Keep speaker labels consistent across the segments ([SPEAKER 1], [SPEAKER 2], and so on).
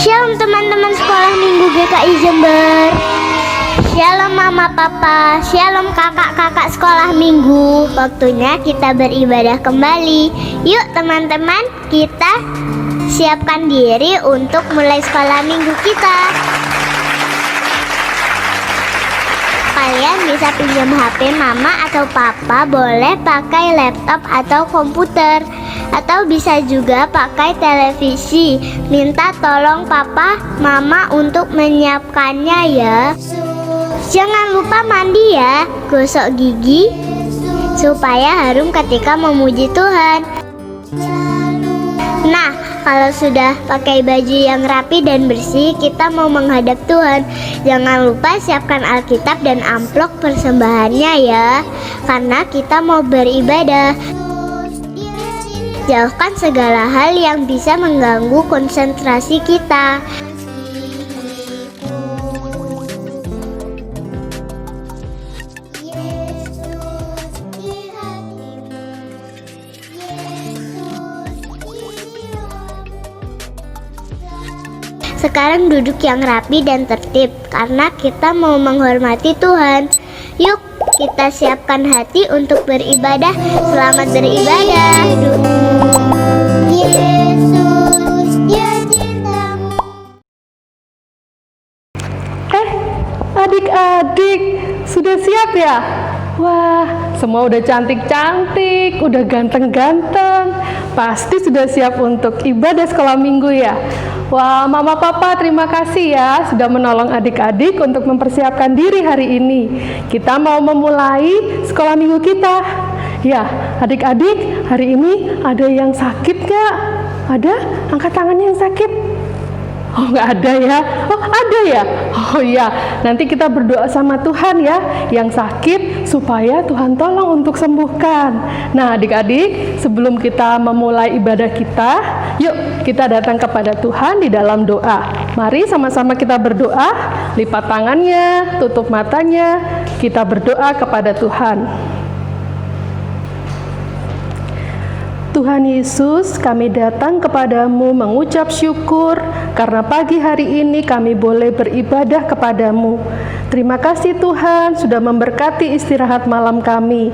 [SPEAKER 1] Shalom teman-teman sekolah Minggu GKI Jember. Shalom mama papa, shalom kakak-kakak sekolah Minggu. Waktunya kita beribadah kembali. Yuk teman-teman, kita siapkan diri untuk mulai sekolah Minggu kita. Kalian bisa pinjam HP mama atau papa, boleh pakai laptop atau komputer, atau bisa juga pakai televisi. Minta tolong papa mama untuk menyiapkannya ya. Jangan lupa mandi ya, gosok gigi supaya harum ketika memuji Tuhan. Nah, kalau sudah pakai baju yang rapi dan bersih, kita mau menghadap Tuhan. Jangan lupa siapkan Alkitab dan amplop persembahannya ya, karena kita mau beribadah. Jauhkan segala hal yang bisa mengganggu konsentrasi kita. Sekarang duduk yang rapi dan tertib, karena kita mau menghormati Tuhan. Yuk, kita siapkan hati untuk beribadah. Selamat beribadah. Yesus, dia cintamu.
[SPEAKER 2] Adik-adik, sudah siap ya? Wah, semua udah cantik-cantik, udah ganteng-ganteng. Pasti sudah siap untuk ibadah sekolah minggu ya? Wah, mama papa terima kasih ya sudah menolong adik-adik untuk mempersiapkan diri hari ini. Kita mau memulai sekolah minggu kita. Ya, adik-adik, hari ini ada yang sakit gak? Ada? Angkat tangannya yang sakit. Oh, nggak ada ya? Oh, ada ya? Oh iya, nanti kita berdoa sama Tuhan ya, yang sakit supaya Tuhan tolong untuk sembuhkan. Nah, adik-adik, sebelum kita memulai ibadah kita, yuk kita datang kepada Tuhan di dalam doa. Mari sama-sama kita berdoa, lipat tangannya, tutup matanya, kita berdoa kepada Tuhan. Tuhan Yesus, kami datang kepadamu mengucap syukur karena pagi hari ini kami boleh beribadah kepadamu. Terima kasih Tuhan sudah memberkati istirahat malam kami.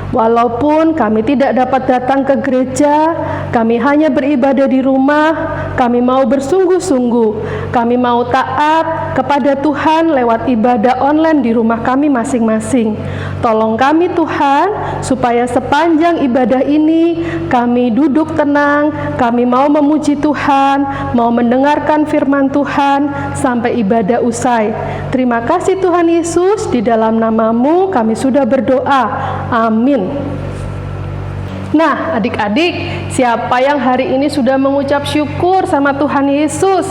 [SPEAKER 2] Walaupun kami tidak dapat datang ke gereja, kami hanya beribadah di rumah, kami mau bersungguh-sungguh, kami mau taat kepada Tuhan lewat ibadah online di rumah kami masing-masing. Tolong kami Tuhan, supaya sepanjang ibadah ini kami duduk tenang, kami mau memuji Tuhan, mau mendengarkan firman Tuhan sampai ibadah usai. Terima kasih Tuhan Yesus, di dalam nama-Mu kami sudah berdoa. Amin. Nah, adik-adik, siapa yang hari ini sudah mengucap syukur sama Tuhan Yesus?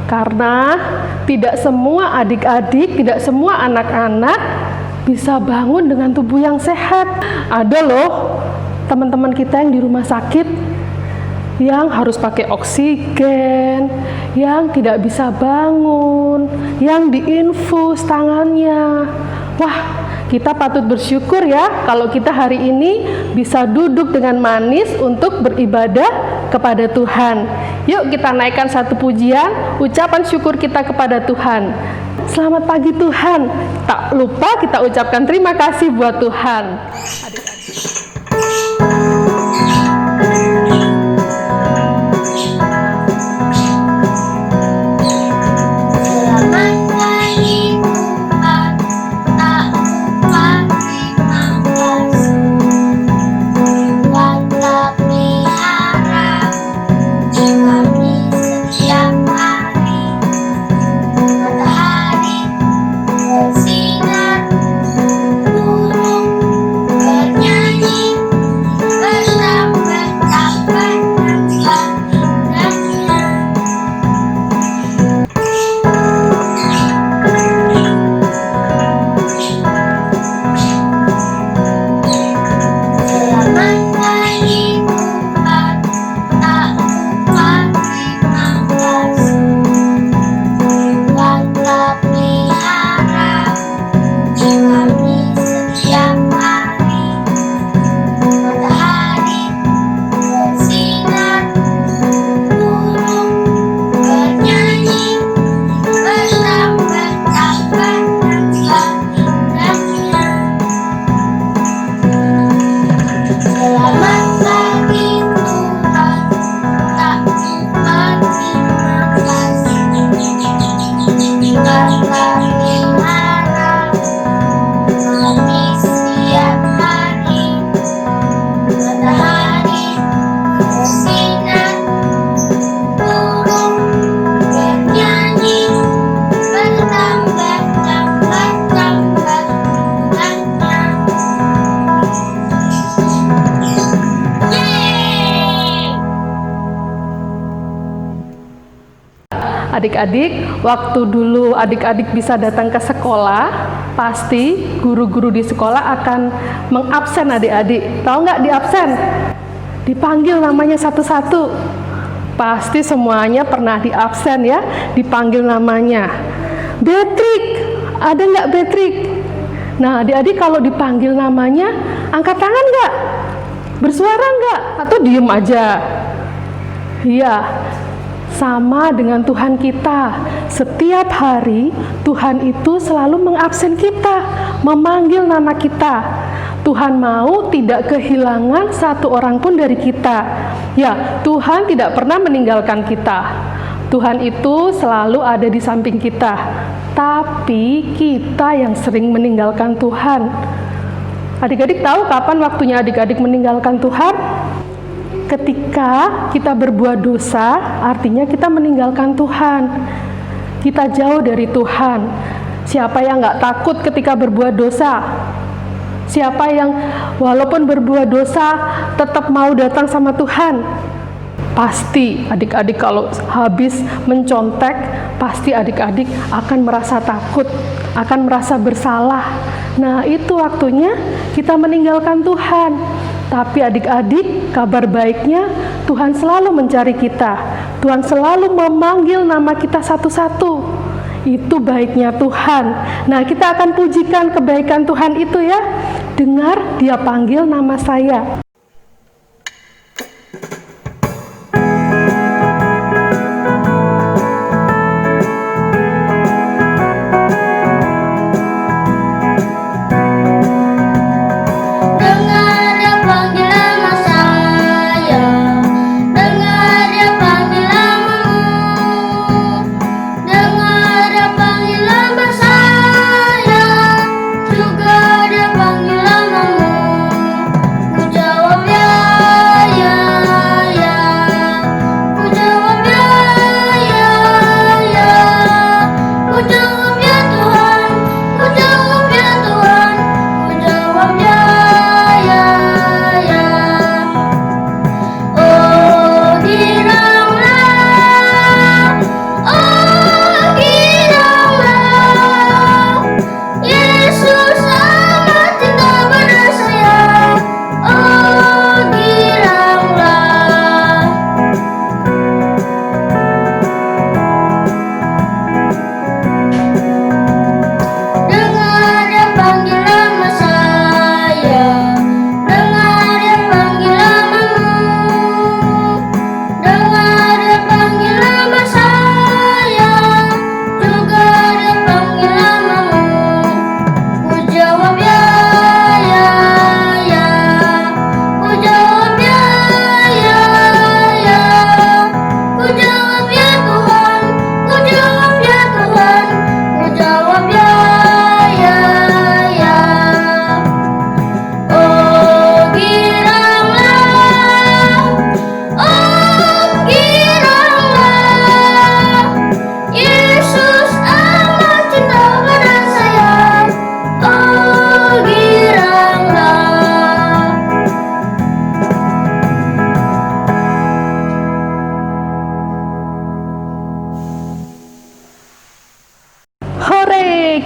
[SPEAKER 2] Karena tidak semua adik-adik, tidak semua anak-anak bisa bangun dengan tubuh yang sehat. Ada loh teman-teman kita yang di rumah sakit, yang harus pakai oksigen, yang tidak bisa bangun, yang diinfus tangannya. Wah, kita patut bersyukur ya kalau kita hari ini bisa duduk dengan manis untuk beribadah kepada Tuhan. Yuk kita naikkan satu pujian, ucapan syukur kita kepada Tuhan. Selamat pagi Tuhan. Tak lupa kita ucapkan terima kasih buat Tuhan.
[SPEAKER 1] Sinar burung bernyai.
[SPEAKER 2] Adik-adik, waktu dulu adik-adik bisa datang ke sekolah, pasti guru-guru di sekolah akan mengabsen adik-adik. Tahu nggak diabsen? Dipanggil namanya satu-satu. Pasti semuanya pernah diabsen ya, dipanggil namanya. Betrik, ada nggak Betrik? Nah, adik-adik kalau dipanggil namanya, angkat tangan nggak? Bersuara nggak? Atau diem aja? Iya, sama dengan Tuhan kita. Setiap hari Tuhan itu selalu mengabsen kita, memanggil nama kita. Tuhan mau tidak kehilangan satu orang pun dari kita. Ya, Tuhan tidak pernah meninggalkan kita. Tuhan itu selalu ada di samping kita. Tapi kita yang sering meninggalkan Tuhan. Adik-adik tahu kapan waktunya adik-adik meninggalkan Tuhan? Ketika kita berbuat dosa, artinya kita meninggalkan Tuhan. Kita jauh dari Tuhan. Siapa yang nggak takut ketika berbuat dosa? Siapa yang walaupun berbuat dosa tetap mau datang sama Tuhan? Pasti adik-adik kalau habis mencontek, pasti adik-adik akan merasa takut, akan merasa bersalah. Nah, itu waktunya kita meninggalkan Tuhan. Tapi adik-adik, kabar baiknya Tuhan selalu mencari kita. Tuhan selalu memanggil nama kita satu-satu. Itu baiknya Tuhan. Nah, kita akan pujikan kebaikan Tuhan itu ya. Dengar, Dia panggil nama saya.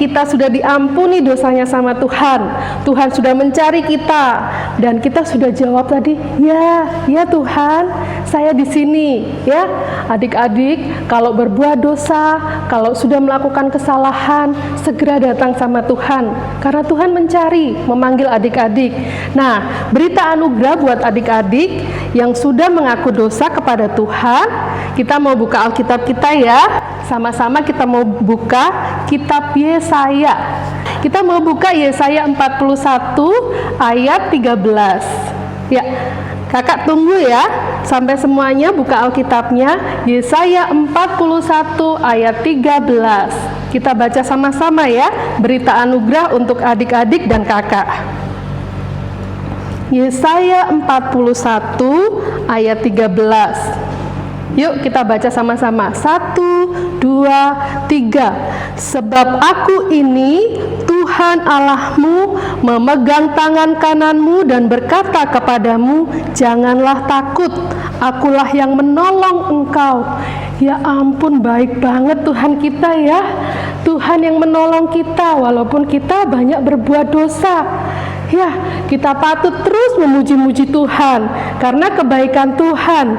[SPEAKER 2] Kita sudah diampuni dosanya sama Tuhan. Tuhan sudah mencari kita dan kita sudah jawab tadi, ya Tuhan, saya di sini ya. Adik-adik, kalau berbuat dosa, kalau sudah melakukan kesalahan, segera datang sama Tuhan karena Tuhan mencari, memanggil adik-adik. Nah, berita anugerah buat adik-adik yang sudah mengaku dosa kepada Tuhan. Kita mau buka Alkitab kita ya. Sama-sama kita mau buka kitab Yesaya. Kita mau buka Yesaya 41 ayat 13. Ya, kakak tunggu ya sampai semuanya buka Alkitabnya. Yesaya 41 ayat 13. Kita baca sama-sama ya, berita anugerah untuk adik-adik dan kakak. Yesaya 41 ayat 13. Yuk kita baca sama-sama. 1, 2, 3. Sebab aku ini Tuhan Allahmu memegang tangan kananmu dan berkata kepadamu, janganlah takut, akulah yang menolong engkau. Ya ampun, baik banget Tuhan kita ya. Tuhan yang menolong kita walaupun kita banyak berbuat dosa. Ya, kita patut terus memuji-muji Tuhan karena kebaikan Tuhan.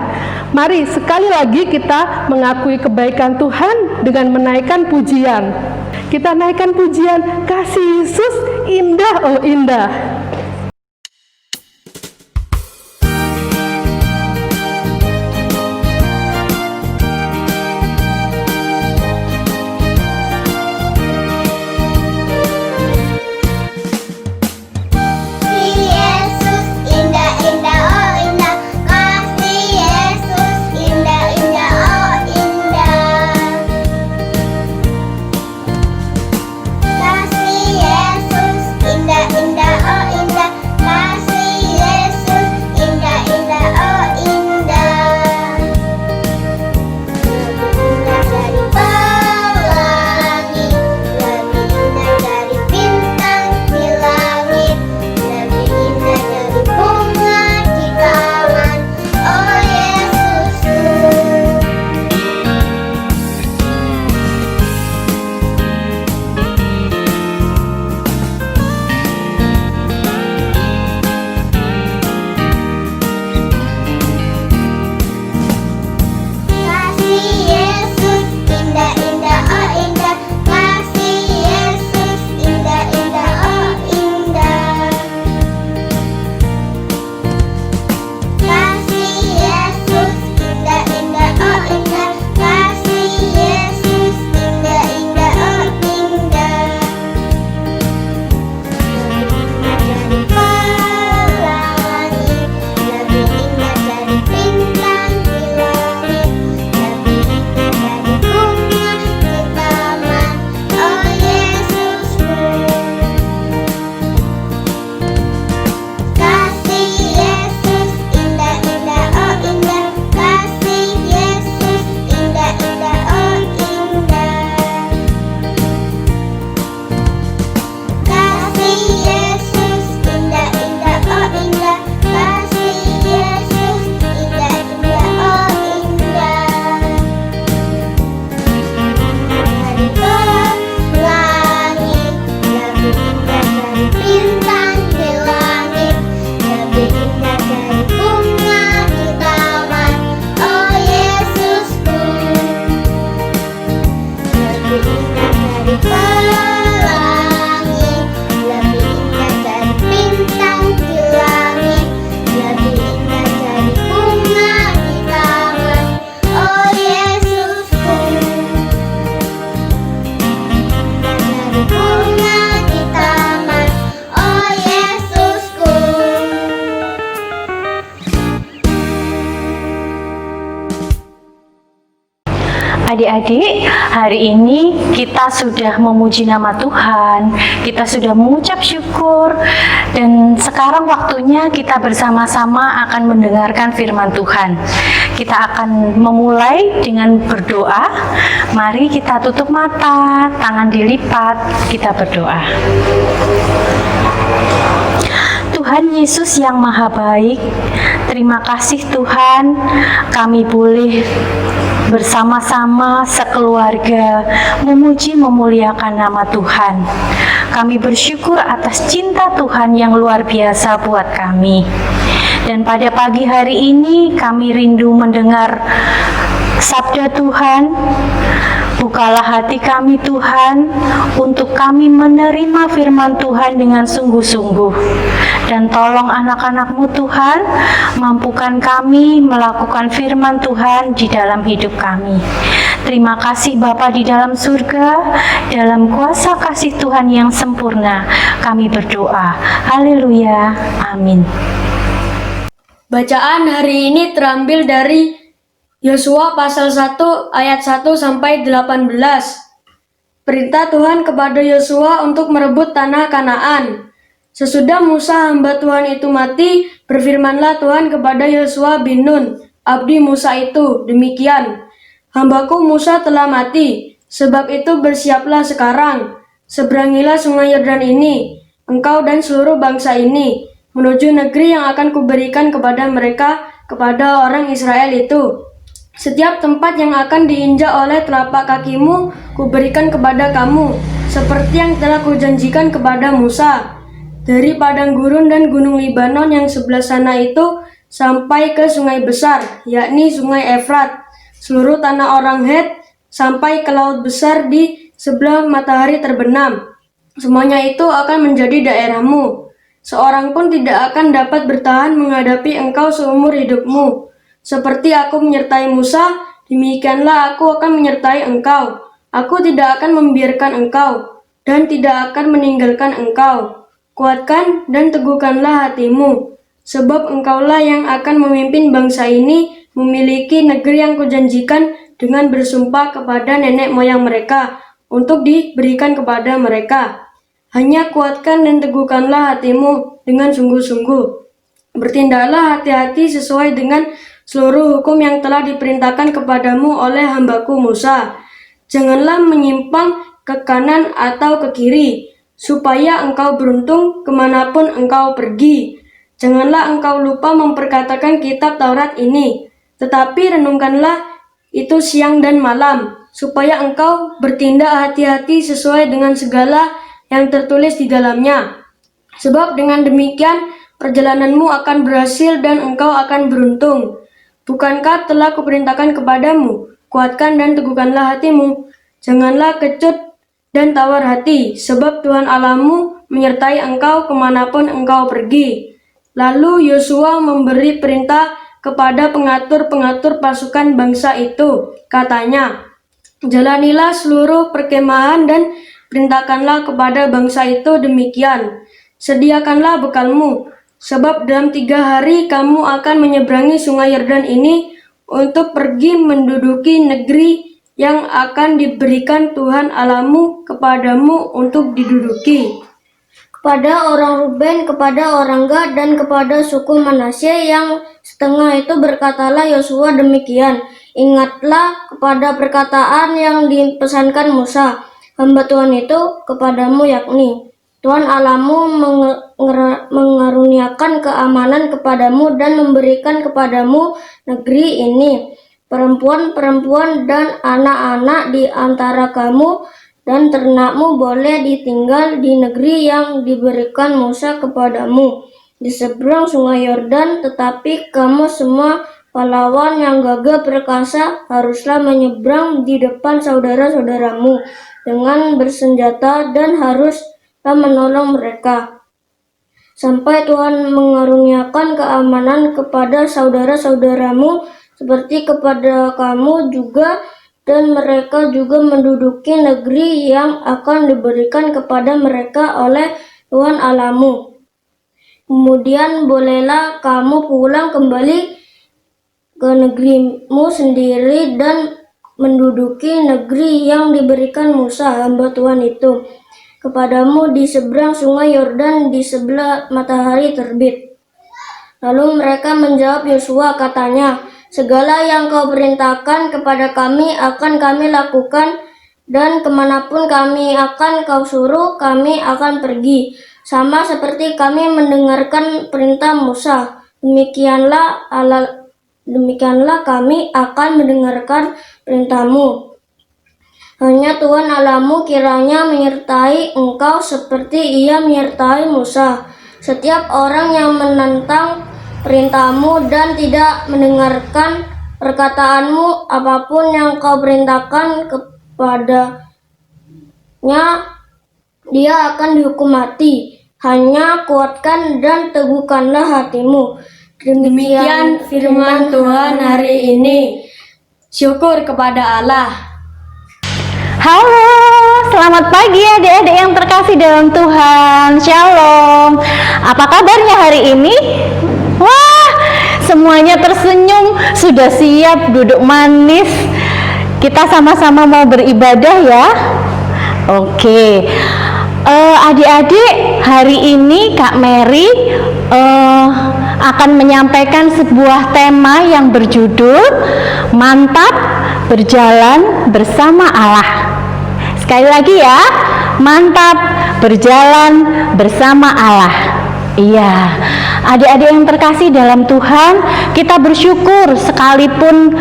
[SPEAKER 2] Mari sekali lagi kita mengakui kebaikan Tuhan dengan menaikkan pujian. Kita naikkan pujian, kasih Yesus indah, oh indah.
[SPEAKER 1] Yesus indah indah oh indah, kasih Yesus indah indah oh indah, kasih Yesus indah indah oh indah, kasih Yesus indah indah oh indah, lebih indah dari pelangi, lebih indah dari bintang di langit, lebih indah dari bunga di taman, oh Yesusku. Kasih Yesus indah indah oh indah, kasih Yesus indah indah oh indah, kasih Yesus indah indah oh indah, kasih Yesus indah indah oh indah, lebih indah dari pelangi, lebih indah dari bintang di langit, lebih indah dari bunga di taman, oh Yesusku. Kasih Yesus indah indah oh indah, kasih Yesus indah indah oh indah, kasih Yesus indah indah oh indah, kasih Yesus indah indah oh indah, dari pelangi, lebih indah dari bintang di langit, lebih indah dari bunga di taman, oh Yesusku. Lebih indah dari pelangi, lebih indah dari bintang di langit, lebih indah dari bunga di taman, oh Yesusku. Dari bunga di taman, oh Yesusku.
[SPEAKER 3] Adik-adik, hari ini kita sudah memuji nama Tuhan, kita sudah mengucap syukur, dan sekarang waktunya kita bersama-sama akan mendengarkan firman Tuhan. Kita akan memulai dengan berdoa. Mari kita tutup mata, tangan dilipat, kita berdoa. Tuhan Yesus yang Maha Baik, terima kasih Tuhan, kami boleh bersama-sama sekeluarga memuji memuliakan nama Tuhan. Kami bersyukur atas cinta Tuhan yang luar biasa buat kami. Dan pada pagi hari ini kami rindu mendengar sabda Tuhan. Bukalah hati kami Tuhan, untuk kami menerima firman Tuhan dengan sungguh-sungguh. Dan tolong anak-anak-Mu Tuhan, mampukan kami melakukan firman Tuhan di dalam hidup kami. Terima kasih Bapa di dalam surga, dalam kuasa kasih Tuhan yang sempurna, kami berdoa. Haleluya, amin.
[SPEAKER 4] Bacaan hari ini terambil dari Yosua pasal 1 ayat 1 sampai 18. Perintah Tuhan kepada Yosua untuk merebut tanah Kanaan. Sesudah Musa hamba Tuhan itu mati, berfirmanlah Tuhan kepada Yosua bin Nun, abdi Musa itu, demikian, hambaku Musa telah mati, sebab itu bersiaplah sekarang, seberangilah sungai Yordan ini, engkau dan seluruh bangsa ini, menuju negeri yang akan kuberikan kepada mereka, kepada orang Israel itu. Setiap tempat yang akan diinjak oleh telapak kakimu, kuberikan kepada kamu, seperti yang telah kujanjikan kepada Musa. Dari padang gurun dan gunung Libanon yang sebelah sana itu, sampai ke sungai besar, yakni sungai Efrat, seluruh tanah orang Het, sampai ke laut besar di sebelah matahari terbenam. Semuanya itu akan menjadi daerahmu. Seorang pun tidak akan dapat bertahan menghadapi engkau seumur hidupmu. Seperti aku menyertai Musa, demikianlah aku akan menyertai engkau. Aku tidak akan membiarkan engkau, dan tidak akan meninggalkan engkau. Kuatkan dan teguhkanlah hatimu, sebab engkaulah yang akan memimpin bangsa ini memiliki negeri yang kujanjikan dengan bersumpah kepada nenek moyang mereka, untuk diberikan kepada mereka. Hanya kuatkan dan teguhkanlah hatimu dengan sungguh-sungguh. Bertindaklah hati-hati sesuai dengan seluruh hukum yang telah diperintahkan kepadamu oleh hambaku Musa. Janganlah menyimpang ke kanan atau ke kiri, supaya engkau beruntung kemanapun engkau pergi. Janganlah engkau lupa memperkatakan kitab Taurat ini, tetapi renungkanlah itu siang dan malam, supaya engkau bertindak hati-hati sesuai dengan segala yang tertulis di dalamnya. Sebab dengan demikian perjalananmu akan berhasil dan engkau akan beruntung. Bukankah telah kuperintahkan kepadamu, kuatkan dan teguhkanlah hatimu, janganlah kecut dan tawar hati, sebab Tuhan Allahmu menyertai engkau kemanapun engkau pergi. Lalu Yosua memberi perintah kepada pengatur-pengatur pasukan bangsa itu, katanya, jalanilah seluruh perkemahan dan perintahkanlah kepada bangsa itu demikian, sediakanlah bekalmu, sebab dalam 3 hari kamu akan menyeberangi sungai Yordan ini untuk pergi menduduki negeri yang akan diberikan Tuhan Allahmu kepadamu untuk diduduki.
[SPEAKER 1] Kepada orang Ruben, kepada orang Gad, dan kepada suku Manasye yang setengah itu berkatalah Yosua demikian, ingatlah kepada perkataan yang dipesankan Musa, hamba Tuhan itu kepadamu, yakni, Tuhan Allahmu mengaruniakan keamanan kepadamu dan memberikan kepadamu negeri ini, perempuan-perempuan dan anak-anak di antara kamu dan ternakmu boleh ditinggal di negeri yang diberikan Musa kepadamu di seberang sungai Yordan, tetapi kamu semua pahlawan yang gagah perkasa haruslah menyeberang di depan saudara-saudaramu dengan bersenjata dan haruslah menolong mereka, sampai Tuhan mengaruniakan keamanan kepada saudara-saudaramu seperti kepada kamu juga, dan mereka juga menduduki negeri yang akan diberikan kepada mereka oleh Tuhan Allahmu. Kemudian bolehlah kamu pulang kembali ke negerimu sendiri dan menduduki negeri yang diberikan Musa hamba Tuhan itu kepadamu di seberang sungai Yordan di sebelah matahari terbit. Lalu mereka menjawab Yosua, katanya, segala yang kau perintahkan kepada kami akan kami lakukan, dan kemanapun kami akan kau suruh kami akan pergi, sama seperti kami mendengarkan perintah Musa. Demikianlah kami akan mendengarkan perintahmu. Hanya Tuhan Allahmu kiranya menyertai engkau seperti ia menyertai Musa. Setiap orang yang menentang perintahmu dan tidak mendengarkan perkataanmu, apapun yang kau perintahkan kepadanya, dia akan dihukum mati. Hanya kuatkan dan teguhkanlah hatimu.
[SPEAKER 4] Demikian firman Tuhan hari ini. Syukur kepada Allah.
[SPEAKER 3] Halo, selamat pagi adik-adik yang terkasih dalam Tuhan. Shalom. Apa kabarnya hari ini? Wah, semuanya tersenyum, sudah siap duduk manis. Kita sama-sama mau beribadah ya. Oke. Adik-adik, hari ini Kak Mary akan menyampaikan sebuah tema yang berjudul Mantap Berjalan Bersama Allah. Sekali lagi ya, mantap berjalan bersama Allah. Iya, adik-adik yang terkasih dalam Tuhan, kita bersyukur sekalipun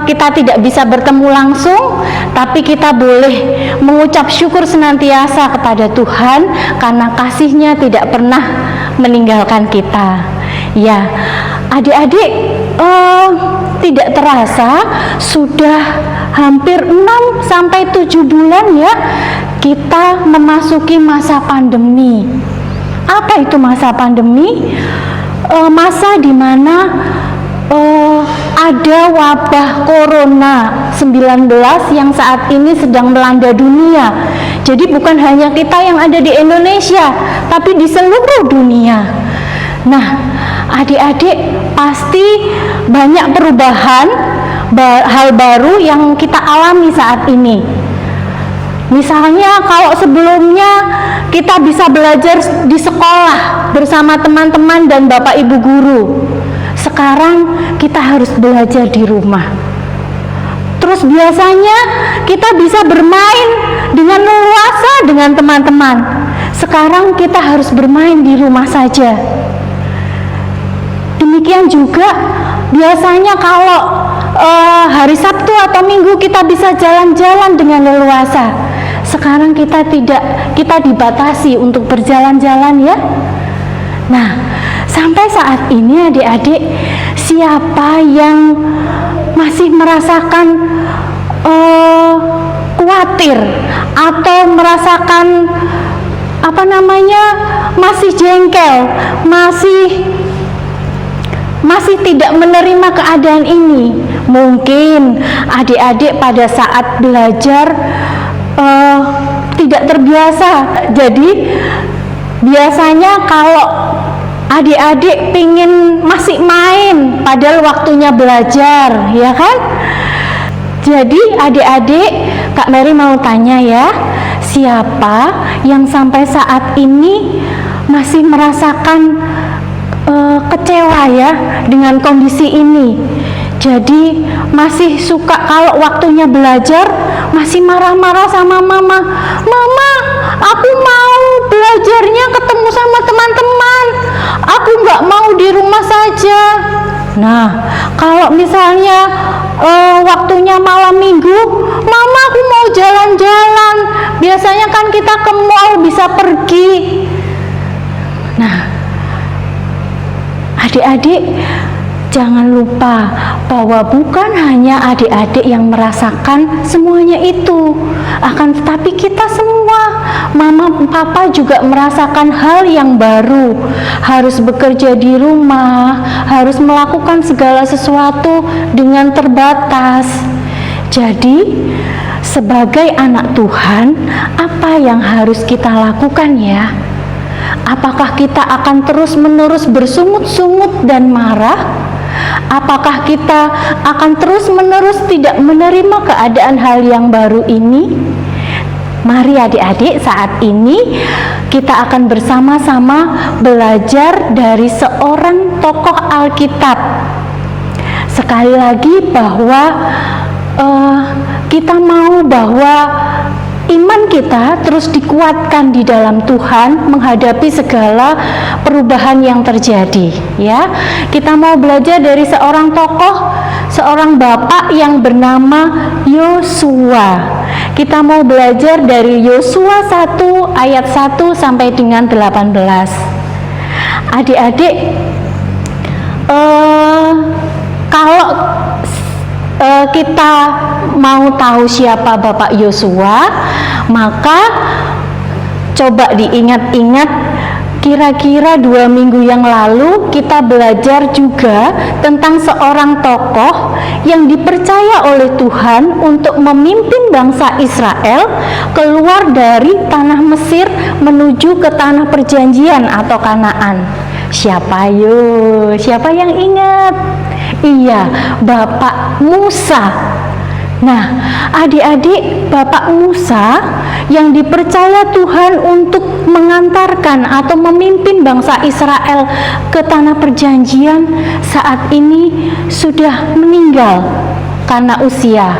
[SPEAKER 3] kita tidak bisa bertemu langsung, tapi kita boleh mengucap syukur senantiasa kepada Tuhan karena kasih-Nya tidak pernah meninggalkan kita. Ya, adik-adik, tidak terasa sudah hampir 6 sampai 7 bulan ya kita memasuki masa pandemi. Apa itu masa pandemi? Masa di mana ada wabah corona 19 yang saat ini sedang melanda dunia. Jadi bukan hanya kita yang ada di Indonesia, tapi di seluruh dunia. Nah, adik-adik, pasti banyak perubahan, hal baru yang kita alami saat ini. Misalnya kalau sebelumnya kita bisa belajar di sekolah bersama teman-teman dan Bapak Ibu guru, sekarang kita harus belajar di rumah. Terus biasanya kita bisa bermain dengan leluasa dengan teman-teman. Sekarang kita harus bermain di rumah saja. Demikian juga biasanya kalau hari Sabtu atau Minggu kita bisa jalan-jalan dengan leluasa. Sekarang kita dibatasi untuk berjalan-jalan ya. Nah, sampai saat ini adik-adik, siapa yang masih merasakan khawatir atau merasakan masih jengkel, masih tidak menerima keadaan ini? Mungkin adik-adik pada saat belajar tidak terbiasa. Jadi biasanya kalau adik-adik masih main padahal waktunya belajar, ya kan? Jadi adik-adik, Kak Mary mau tanya ya, siapa yang sampai saat ini masih merasakan kecewa ya dengan kondisi ini? Jadi masih suka kalau waktunya belajar masih marah-marah sama mama. Mama, aku mau belajarnya ketemu sama teman-teman. Aku nggak mau di rumah saja. Nah, kalau misalnya waktunya malam minggu, mama aku mau jalan-jalan. Biasanya kan kita ke mall bisa pergi. Nah, adik-adik, jangan lupa bahwa bukan hanya adik-adik yang merasakan semuanya itu, akan tetapi kita semua, mama, papa juga merasakan hal yang baru, harus bekerja di rumah, harus melakukan segala sesuatu dengan terbatas. Jadi, sebagai anak Tuhan, apa yang harus kita lakukan ya? Apakah kita akan terus-menerus bersungut-sungut dan marah? Apakah kita akan terus-menerus tidak menerima keadaan hal yang baru ini? Mari adik-adik, saat ini kita akan bersama-sama belajar dari seorang tokoh Alkitab. Sekali lagi bahwa kita mau bahwa iman kita terus dikuatkan di dalam Tuhan menghadapi segala perubahan yang terjadi ya. Kita mau belajar dari seorang tokoh, seorang bapak yang bernama Yosua. Kita mau belajar dari Yosua 1 ayat 1 sampai dengan 18. Adik-adik, kalau kita mau tahu siapa Bapak Yosua, maka coba diingat-ingat, kira-kira 2 minggu yang lalu kita belajar juga tentang seorang tokoh yang dipercaya oleh Tuhan untuk memimpin bangsa Israel keluar dari tanah Mesir menuju ke tanah perjanjian atau Kanaan. Siapa yuk? Siapa yang ingat? Iya, Bapak Musa. Nah, adik-adik, Bapak Musa yang dipercaya Tuhan untuk mengantarkan atau memimpin bangsa Israel ke tanah perjanjian saat ini sudah meninggal karena usia.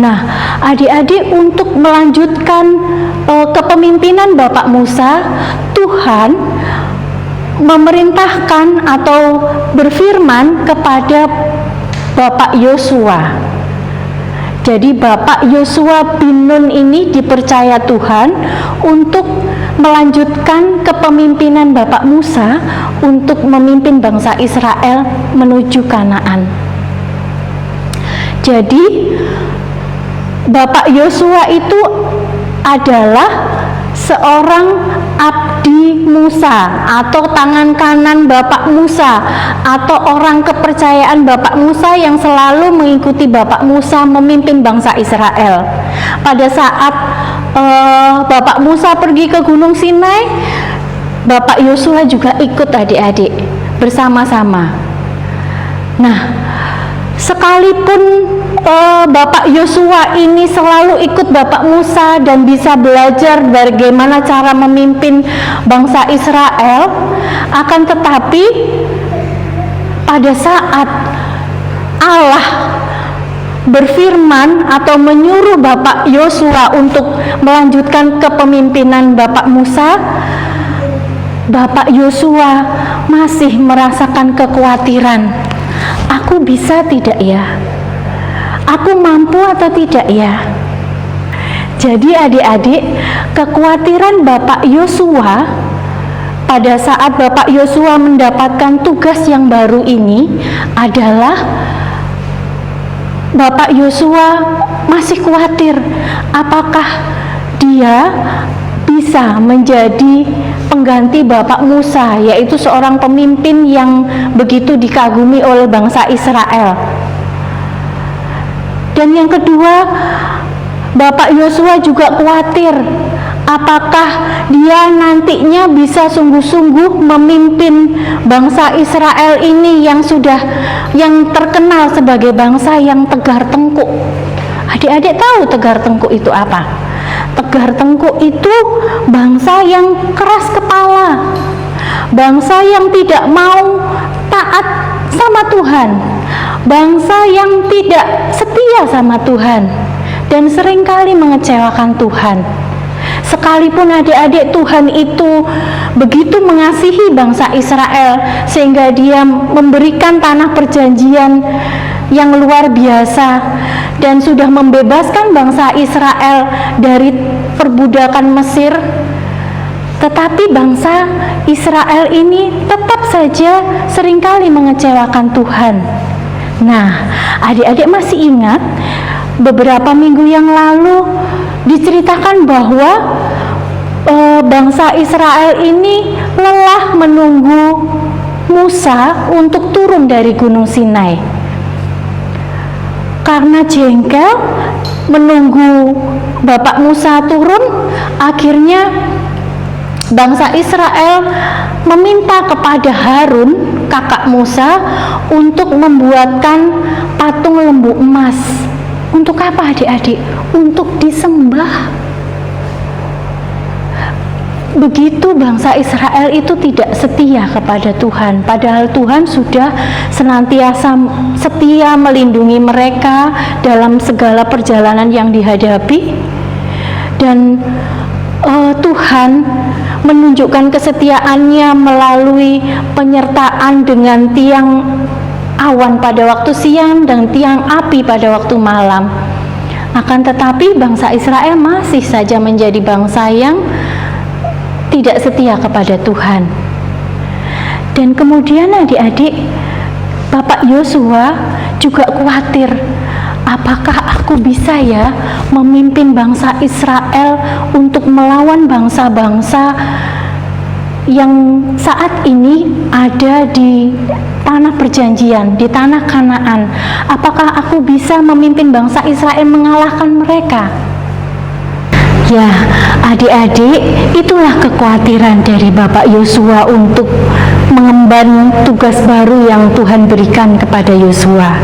[SPEAKER 3] Nah, adik-adik, untuk melanjutkan kepemimpinan Bapak Musa, Tuhan memerintahkan atau berfirman kepada Bapak Yosua. Jadi Bapak Yosua bin Nun ini dipercaya Tuhan untuk melanjutkan kepemimpinan Bapak Musa untuk memimpin bangsa Israel menuju Kanaan. Jadi Bapak Yosua itu adalah seorang abdi Musa atau tangan kanan Bapak Musa atau orang kepercayaan Bapak Musa yang selalu mengikuti Bapak Musa memimpin bangsa Israel. Pada saat Bapak Musa pergi ke Gunung Sinai, Bapak Yosua juga ikut adik-adik bersama-sama. Nah, sekalipun Bapak Yosua ini selalu ikut Bapak Musa dan bisa belajar bagaimana cara memimpin bangsa Israel, akan tetapi pada saat Allah berfirman atau menyuruh Bapak Yosua untuk melanjutkan kepemimpinan Bapak Musa, Bapak Yosua masih merasakan kekhawatiran. Aku bisa tidak ya? Aku mampu atau tidak ya? Jadi adik-adik, kekhawatiran Bapak Yosua pada saat Bapak Yosua mendapatkan tugas yang baru ini adalah Bapak Yosua masih khawatir apakah dia bisa menjadi pengganti Bapak Musa, yaitu seorang pemimpin yang begitu dikagumi oleh bangsa Israel. Dan yang kedua, Bapak Yosua juga khawatir apakah dia nantinya bisa sungguh-sungguh memimpin bangsa Israel ini yang terkenal sebagai bangsa yang tegar tengkuk. Adik-adik tahu tegar tengkuk itu apa? Tegar tengkuk itu bangsa yang keras kepala, bangsa yang tidak mau taat sama Tuhan, bangsa yang tidak setia sama Tuhan dan seringkali mengecewakan Tuhan. Sekalipun adik-adik, Tuhan itu begitu mengasihi bangsa Israel sehingga dia memberikan tanah perjanjian yang luar biasa dan sudah membebaskan bangsa Israel dari perbudakan Mesir, tetapi bangsa Israel ini tetap saja seringkali mengecewakan Tuhan. Nah, adik-adik masih ingat beberapa minggu yang lalu diceritakan bahwa bangsa Israel ini lelah menunggu Musa untuk turun dari Gunung Sinai. Karena jengkel menunggu Bapak Musa turun, akhirnya bangsa Israel meminta kepada Harun, kakak Musa, untuk membuatkan patung lembu emas. Untuk apa adik-adik? Untuk disembah. Begitu bangsa Israel itu tidak setia kepada Tuhan, padahal Tuhan sudah senantiasa setia melindungi mereka dalam segala perjalanan yang dihadapi, dan Tuhan menunjukkan kesetiaannya melalui penyertaan dengan tiang awan pada waktu siang dan tiang api pada waktu malam. Akan tetapi bangsa Israel masih saja menjadi bangsa yang tidak setia kepada Tuhan. Dan kemudian adik-adik, Bapak Yosua juga khawatir, apakah aku bisa ya memimpin bangsa Israel untuk melawan bangsa-bangsa yang saat ini ada di tanah perjanjian, di tanah Kanaan. Apakah aku bisa memimpin bangsa Israel mengalahkan mereka? Ya, adik-adik, itulah kekhawatiran dari Bapak Yosua untuk mengemban tugas baru yang Tuhan berikan kepada Yosua.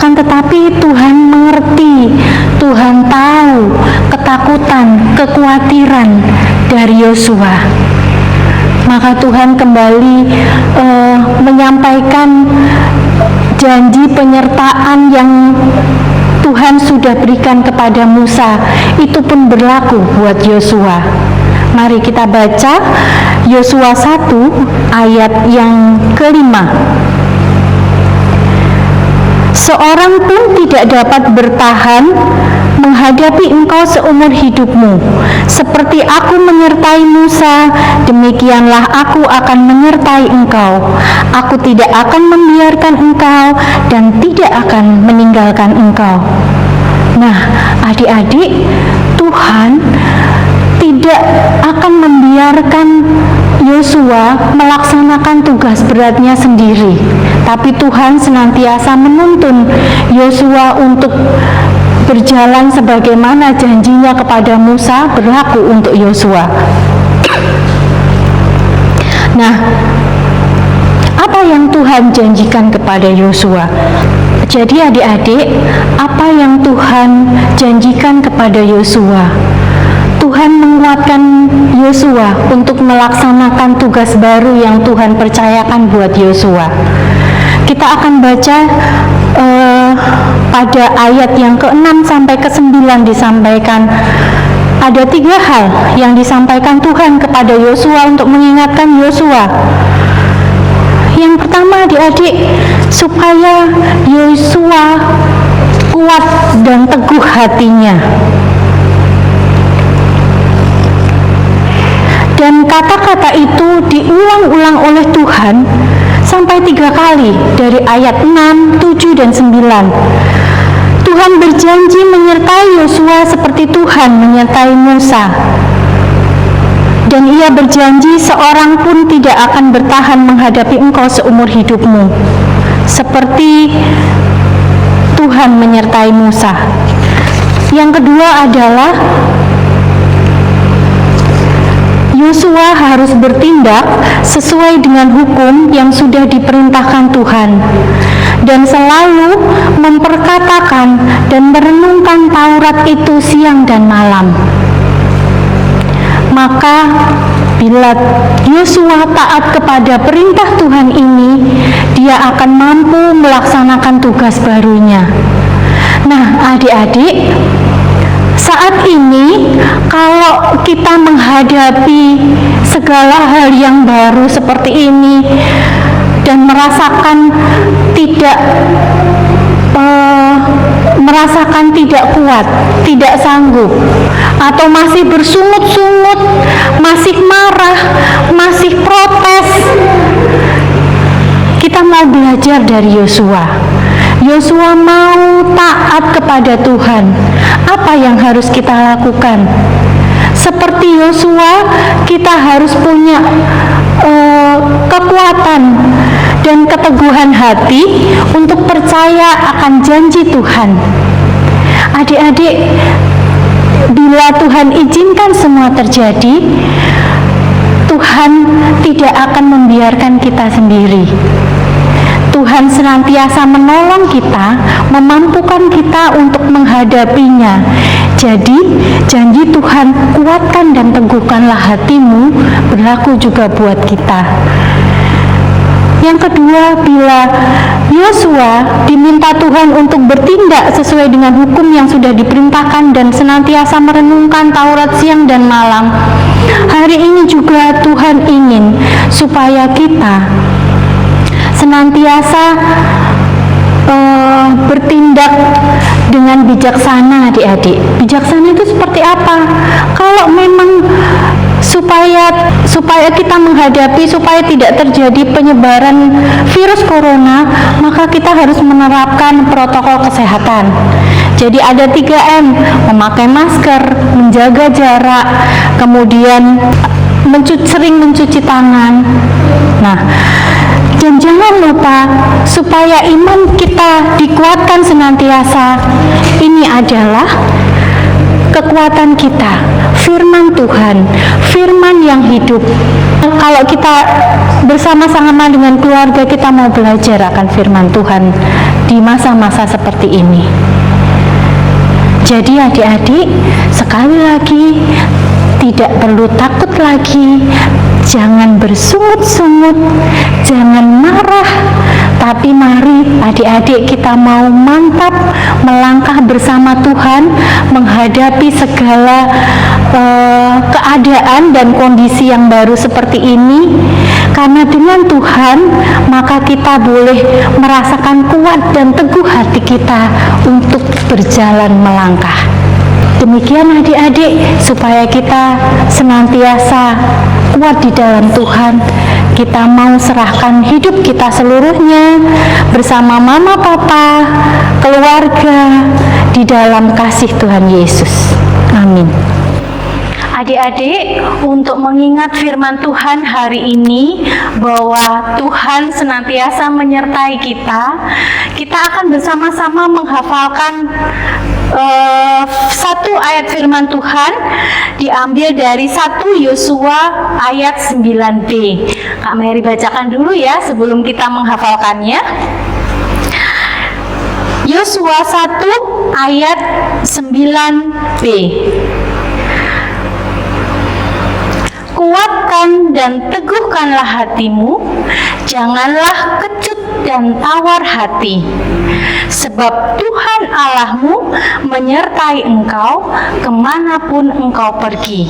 [SPEAKER 3] akan tetapi Tuhan mengerti, Tuhan tahu ketakutan, kekhawatiran dari Yosua. Maka Tuhan kembali menyampaikan janji penyertaan yang Tuhan sudah berikan kepada Musa, itu pun berlaku buat Yosua. Mari kita baca Yosua 1 ayat yang ke-5. Seorang pun tidak dapat bertahan menghadapi engkau seumur hidupmu. Seperti aku menyertai Musa, demikianlah aku akan menyertai engkau. Aku tidak akan membiarkan engkau dan tidak akan meninggalkan engkau. Nah, adik-adik, Tuhan tidak akan membiarkan Yosua melaksanakan tugas beratnya sendiri, tapi Tuhan senantiasa menuntun Yosua untuk berjalan sebagaimana janjinya kepada Musa berlaku untuk Yosua. Nah, apa yang Tuhan janjikan kepada Yosua? Jadi adik-adik, apa yang Tuhan janjikan kepada Yosua? Tuhan menguatkan Yosua untuk melaksanakan tugas baru yang Tuhan percayakan buat Yosua. Kita akan baca pada ayat yang ke-6 sampai ke-9 disampaikan. Ada 3 hal yang disampaikan Tuhan kepada Yosua untuk mengingatkan Yosua. Yang pertama, adik-adik, supaya Yosua kuat dan teguh hatinya. Dan kata-kata itu diulang-ulang oleh Tuhan sampai 3 kali dari ayat 6, 7, dan 9. Tuhan berjanji menyertai Yosua seperti Tuhan menyertai Musa. Dan ia berjanji seorang pun tidak akan bertahan menghadapi engkau seumur hidupmu, seperti Tuhan menyertai Musa. Yang kedua adalah Yosua harus bertindak sesuai dengan hukum yang sudah diperintahkan Tuhan dan selalu memperkatakan dan merenungkan Taurat itu siang dan malam. Maka bila Yosua taat kepada perintah Tuhan ini, dia akan mampu melaksanakan tugas barunya. Nah, adik-adik, saat ini kalau kita menghadapi segala hal yang baru seperti ini dan merasakan tidak kuat, tidak sanggup, atau masih bersungut-sungut, masih marah, masih protes, kita mau belajar dari Yosua. Yosua mau taat kepada Tuhan. Apa yang harus kita lakukan? Seperti Yosua, kita harus punya kekuatan dan keteguhan hati untuk percaya akan janji Tuhan. Adik-adik, bila Tuhan izinkan semua terjadi, Tuhan tidak akan membiarkan kita sendiri. Tuhan senantiasa menolong kita, memampukan kita untuk menghadapinya. Jadi, janji Tuhan, kuatkan dan teguhkanlah hatimu, berlaku juga buat kita. Yang kedua, bila Yosua diminta Tuhan untuk bertindak sesuai dengan hukum yang sudah diperintahkan dan senantiasa merenungkan Taurat siang dan malam, hari ini juga Tuhan ingin supaya kita senantiasa bertindak dengan bijaksana, adik-adik. Bijaksana itu seperti apa? Kalau memang supaya kita menghadapi, supaya tidak terjadi penyebaran virus corona, maka kita harus menerapkan protokol kesehatan. Jadi ada 3M, memakai masker, menjaga jarak, kemudian sering mencuci tangan. Nah, dan jangan lupa supaya iman kita dikuatkan senantiasa. Ini adalah kekuatan kita, firman Tuhan, firman yang hidup. Kalau kita bersama-sama dengan keluarga, kita mau belajar akan firman Tuhan di masa-masa seperti ini. Jadi adik-adik, sekali lagi tidak perlu takut lagi, jangan bersungut-sungut, jangan marah, tapi mari adik-adik kita mau mantap melangkah bersama Tuhan menghadapi segala keadaan dan kondisi yang baru seperti ini. Karena dengan Tuhan maka kita boleh merasakan kuat dan teguh hati kita untuk berjalan melangkah. Demikian adik-adik, supaya kita senantiasa kuat di dalam Tuhan. Kita mau serahkan hidup kita seluruhnya bersama mama, papa, keluarga di dalam kasih Tuhan Yesus. Amin. Adik-adik, untuk mengingat firman Tuhan hari ini bahwa Tuhan senantiasa menyertai kita, kita akan bersama-sama menghafalkan satu ayat firman Tuhan diambil dari 1 Yosua ayat 9b. Kak Mary bacakan dulu ya sebelum kita menghafalkannya. Yosua 1 ayat 9b. Kuatkan dan teguhkanlah hatimu, janganlah kecut dan tawar hati, sebab Tuhan Allahmu menyertai engkau kemanapun engkau pergi.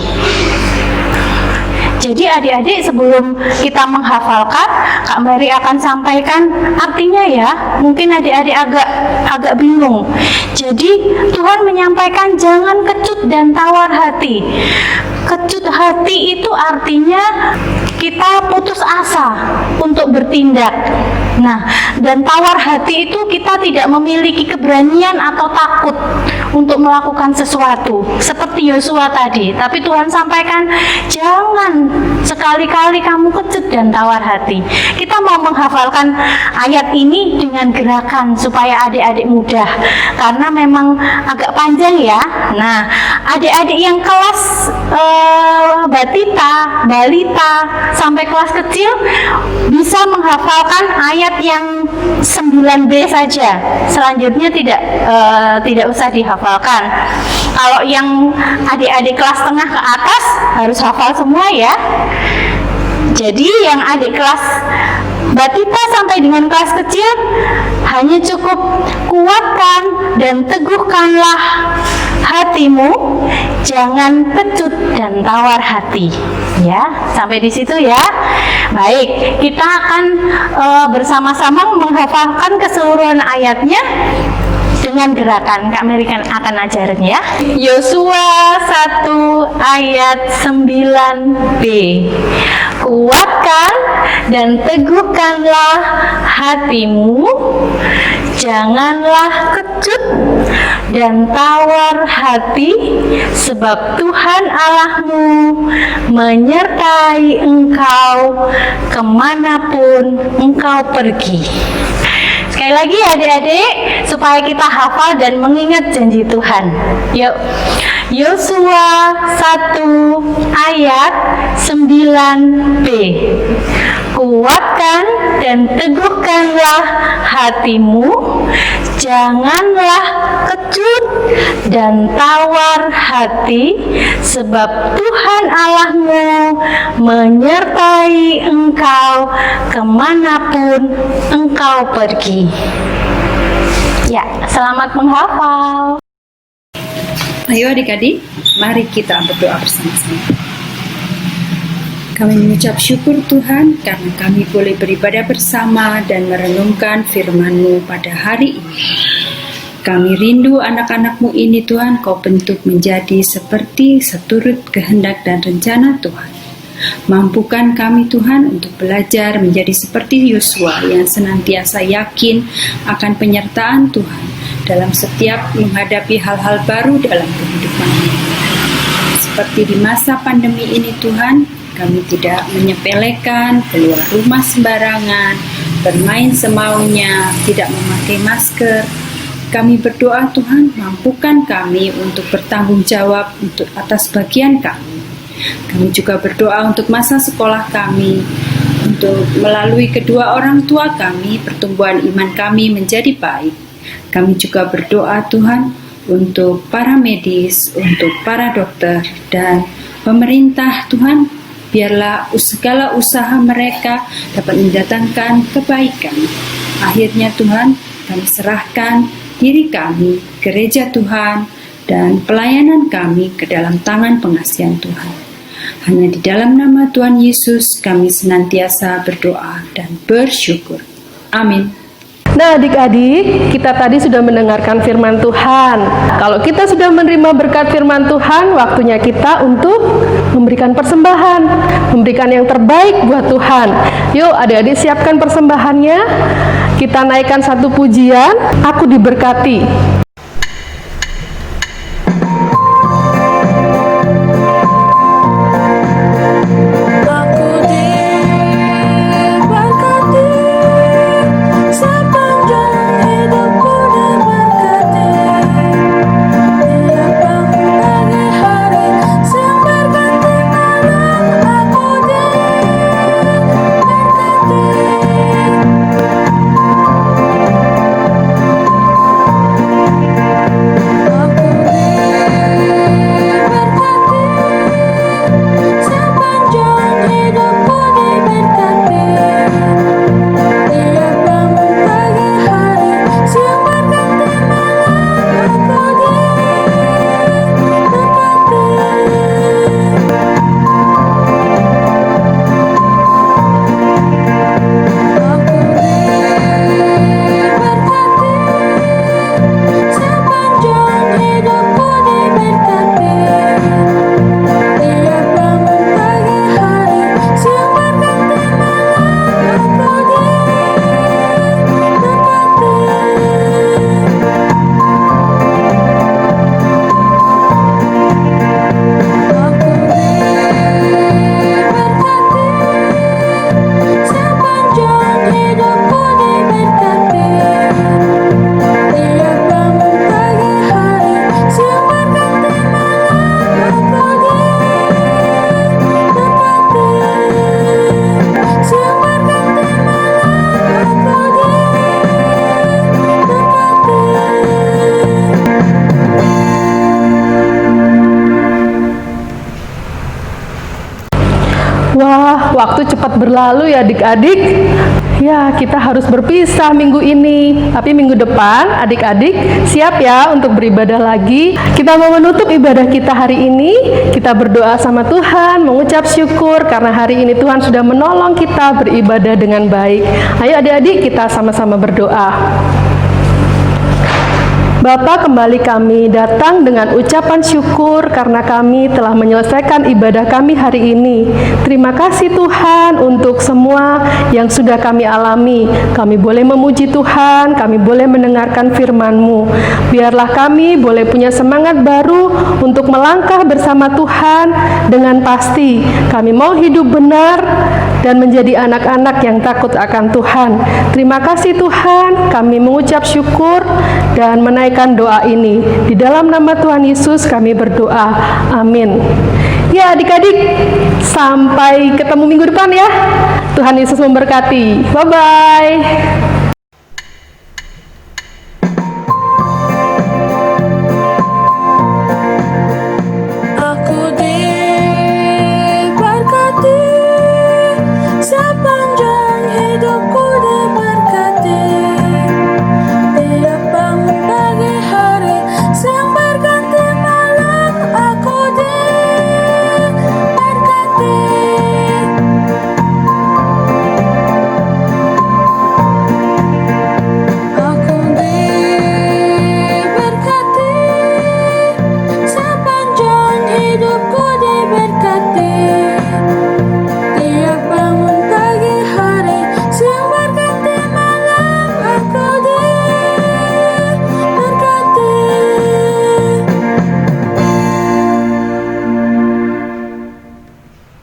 [SPEAKER 3] Jadi adik-adik, sebelum kita menghafalkan, Kak Mary akan sampaikan artinya ya. Mungkin adik-adik agak bingung. Jadi Tuhan menyampaikan jangan kecut dan tawar hati. Kecut hati itu artinya kita putus asa untuk bertindak. Nah, dan tawar hati itu kita tidak memiliki keberanian atau takut untuk melakukan sesuatu seperti Yosua tadi. Tapi Tuhan sampaikan jangan sekali-kali kamu kecut dan tawar hati. Kita mau menghafalkan ayat ini dengan gerakan supaya adik-adik mudah, karena memang agak panjang ya. Nah, adik-adik yang kelas batita, balita sampai kelas kecil bisa menghafalkan ayat yang 9b saja. Selanjutnya tidak usah dihafalkan. Kalau yang adik-adik kelas tengah ke atas harus hafal semua ya. Jadi yang adik kelas batita sampai dengan kelas kecil hanya cukup kuatkan dan teguhkanlah hatimu, jangan kecut dan tawar hati. Ya, sampai di situ ya. Baik, kita akan bersama-sama menghafalkan keseluruhan ayatnya dengan gerakan. Kak Mary akan ajarin ya. Yosua 1 ayat 9b. Kuatkan dan teguhkanlah hatimu, janganlah kecut dan tawar hati, sebab Tuhan Allahmu menyertai engkau kemanapun engkau pergi. Sekali lagi adik-adik, supaya kita hafal dan mengingat janji Tuhan. Yuk, Yosua 1 ayat 9b. Kuatkan dan teguhkanlah hatimu, janganlah kecut dan tawar hati, sebab Tuhan Allahmu menyertai engkau kemanapun engkau pergi. Ya, selamat menghafal.
[SPEAKER 5] Ayo adik-adik, mari kita berdoa bersama-sama. Kami mengucap syukur Tuhan karena kami boleh beribadah bersama dan merenungkan firman-Mu pada hari ini. Kami rindu anak-anak-Mu ini Tuhan, Kau bentuk menjadi seperti seturut kehendak dan rencana Tuhan. Mampukan kami Tuhan untuk belajar menjadi seperti Yosua yang senantiasa yakin akan penyertaan Tuhan dalam setiap menghadapi hal-hal baru dalam kehidupan ini. Seperti di masa pandemi ini Tuhan, kami tidak menyepelekan, keluar rumah sembarangan, bermain semaunya, tidak memakai masker. Kami berdoa Tuhan, mampukan kami untuk bertanggung jawab untuk atas bagian kami. Kami juga berdoa untuk masa sekolah kami, untuk melalui kedua orang tua kami, pertumbuhan iman kami menjadi baik. Kami juga berdoa Tuhan untuk para medis, untuk para dokter dan pemerintah Tuhan, biarlah segala usaha mereka dapat mendatangkan kebaikan. Akhirnya Tuhan, kami serahkan diri kami, gereja Tuhan, dan pelayanan kami ke dalam tangan pengasihan Tuhan. Hanya di dalam nama Tuhan Yesus kami senantiasa berdoa dan bersyukur. Amin.
[SPEAKER 2] Nah adik-adik, kita tadi sudah mendengarkan firman Tuhan. Kalau kita sudah menerima berkat firman Tuhan, waktunya kita untuk memberikan persembahan, memberikan yang terbaik buat Tuhan. Yuk adik-adik siapkan persembahannya. Kita naikkan satu pujian, Aku Diberkati. Wah, waktu cepat berlalu ya adik-adik. Ya, kita harus berpisah minggu ini. Tapi minggu depan, adik-adik siap ya untuk beribadah lagi. Kita mau menutup ibadah kita hari ini. Kita berdoa sama Tuhan, mengucap syukur karena hari ini Tuhan sudah menolong kita beribadah dengan baik. Ayo adik-adik kita sama-sama berdoa. Bapa, kembali kami datang dengan ucapan syukur karena kami telah menyelesaikan ibadah kami hari ini. Terima kasih Tuhan untuk semua yang sudah kami alami. Kami boleh memuji Tuhan, kami boleh mendengarkan firman-Mu. Biarlah kami boleh punya semangat baru untuk melangkah bersama Tuhan dengan pasti. Kami mau hidup benar dan menjadi anak-anak yang takut akan Tuhan. Terima kasih Tuhan, kami mengucap syukur dan menaikkan doa ini. Di dalam nama Tuhan Yesus kami berdoa. Amin. Ya adik-adik, sampai ketemu minggu depan ya. Tuhan Yesus memberkati. Bye-bye.